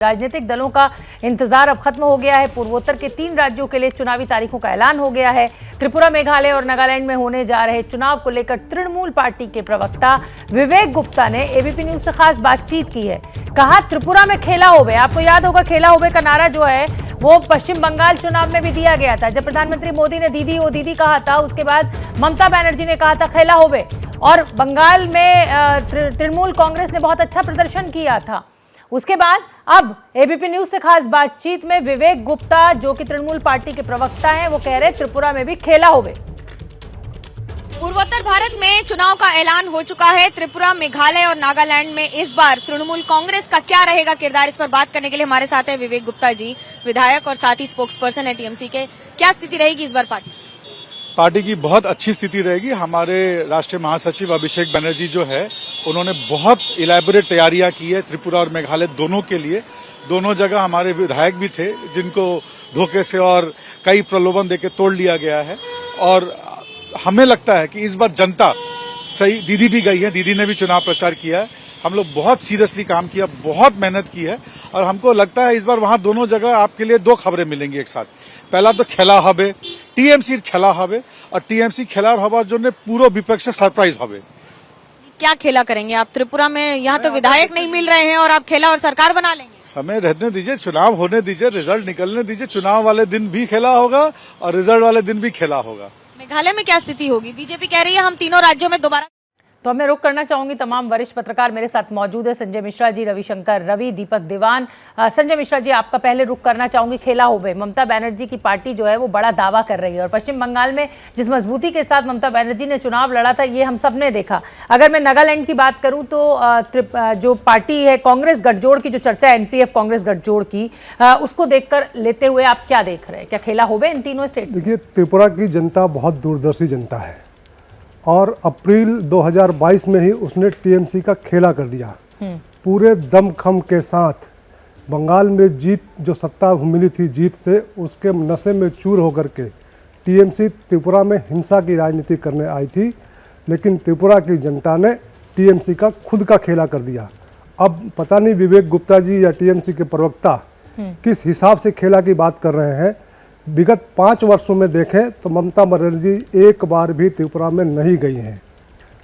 राजनीतिक दलों का इंतजार अब खत्म हो गया है। पूर्वोत्तर के 3 राज्यों के लिए चुनावी तारीखों का ऐलान हो गया है। त्रिपुरा, मेघालय और नागालैंड में होने जा रहे चुनाव को लेकर तृणमूल पार्टी के प्रवक्ता विवेक गुप्ता ने एबीपी न्यूज से खास बातचीत की है। कहा, त्रिपुरा में खेला होबे। आपको याद होगा, खेला होबे का नारा जो है वो पश्चिम बंगाल चुनाव में भी दिया गया था। जब प्रधानमंत्री मोदी ने दीदी ओ दीदी कहा था, उसके बाद ममता बनर्जी ने कहा था खेला होबे। और बंगाल में तृणमूल कांग्रेस ने बहुत अच्छा प्रदर्शन किया था। उसके बाद अब एबीपी न्यूज से खास बातचीत में विवेक गुप्ता, जो कि तृणमूल पार्टी के प्रवक्ता हैं, वो कह रहे त्रिपुरा में भी खेला होवे। पूर्वोत्तर भारत में चुनाव का ऐलान हो चुका है। त्रिपुरा, मेघालय और नागालैंड में इस बार तृणमूल कांग्रेस का क्या रहेगा किरदार, इस पर बात करने के लिए हमारे साथ है विवेक गुप्ता जी, विधायक और साथ ही स्पोक्स पर्सन है टीएमसी के। क्या स्थिति रहेगी इस बार पार्टी की? बहुत अच्छी स्थिति रहेगी। हमारे राष्ट्रीय महासचिव अभिषेक बनर्जी जो है, उन्होंने बहुत इलैबोरेट तैयारियां की है त्रिपुरा और मेघालय दोनों के लिए। दोनों जगह हमारे विधायक भी थे जिनको धोखे से और कई प्रलोभन देके तोड़ लिया गया है। और हमें लगता है कि इस बार जनता सही, दीदी भी गई है, दीदी ने भी चुनाव प्रचार किया है। हम लोग बहुत सीरियसली काम किया, बहुत मेहनत की है और हमको लगता है इस बार वहां दोनों जगह आपके लिए 2 खबरें मिलेंगी एक साथ। पहला तो खेला हबे, टीएमसी खेला हबे और टीएमसी खेला हवा जो ने पूरा विपक्ष सरप्राइज हबे। क्या खेला करेंगे आप त्रिपुरा में? यहाँ तो विधायक नहीं मिल रहे हैं और आप खेला और सरकार बना लेंगे। समय रहने दीजिए, चुनाव होने दीजिए, रिजल्ट निकलने दीजिए। चुनाव वाले दिन भी खेला होगा और रिजल्ट वाले दिन भी खेला होगा। मेघालय में क्या स्थिति होगी? बीजेपी कह रही है हम तीनों राज्यों में दोबारा। तो अब मैं रुक करना चाहूंगी, तमाम वरिष्ठ पत्रकार मेरे साथ मौजूद है। संजय मिश्रा जी, रविशंकर रवि, दीपक दीवान। संजय मिश्रा जी, आपका पहले रुक करना चाहूंगी खेला होबे। ममता बनर्जी की पार्टी जो है वो बड़ा दावा कर रही है और पश्चिम बंगाल में जिस मजबूती के साथ ममता बनर्जी ने चुनाव लड़ा था, ये हम सब ने देखा। अगर मैं नागालैंड की बात करूं तो जो पार्टी है कांग्रेस गठजोड़ की, जो चर्चा है एनपीएफ कांग्रेस गठजोड़ की, उसको देखकर लेते हुए आप क्या देख रहे हैं? क्या खेला होबे इन तीनों स्टेट? देखिए, त्रिपुरा की जनता बहुत दूरदर्शी जनता है और अप्रैल 2022 में ही उसने टीएमसी का खेला कर दिया। पूरे दमखम के साथ बंगाल में जीत, जो सत्ता मिली थी जीत से, उसके नशे में चूर होकर के टीएमसी त्रिपुरा में हिंसा की राजनीति करने आई थी। लेकिन त्रिपुरा की जनता ने टीएमसी का खुद का खेला कर दिया। अब पता नहीं विवेक गुप्ता जी या टीएमसी के प्रवक्ता किस हिसाब से खेला की बात कर रहे हैं। विगत 5 वर्षों में देखें तो ममता बनर्जी एक बार भी त्रिपुरा में नहीं गई हैं।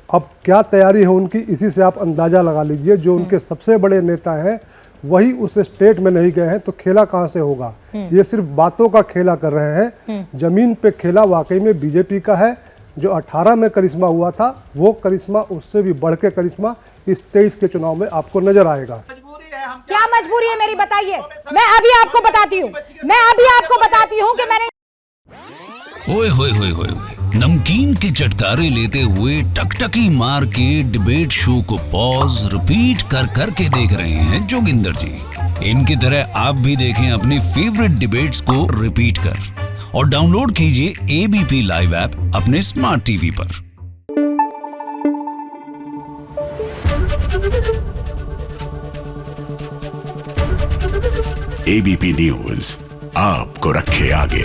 अब क्या तैयारी है उनकी, इसी से आप अंदाज़ा लगा लीजिए। जो उनके सबसे बड़े नेता हैं वही उस स्टेट में नहीं गए हैं तो खेला कहाँ से होगा? ये सिर्फ बातों का खेला कर रहे हैं। जमीन पे खेला वाकई में बीजेपी का है। जो 18 में करिश्मा हुआ था, वो करिश्मा उससे भी बढ़ के करिश्मा इस 23 के चुनाव में आपको नजर आएगा। क्या मजबूरी है मेरी, बताइए। मैं अभी आपको बताती हूँ कि मैंने ओए होए होए होए नमकीन के चटकारे लेते हुए टकटकी मार के डिबेट शो को पॉज रिपीट कर कर के देख रहे हैं जोगिंदर जी। इनकी तरह आप भी देखें अपनी फेवरेट डिबेट्स को रिपीट कर और डाउनलोड कीजिए एबीपी लाइव ऐप अपने स्मार्ट टीवी पर। एबीपी न्यूज आपको रखे आगे।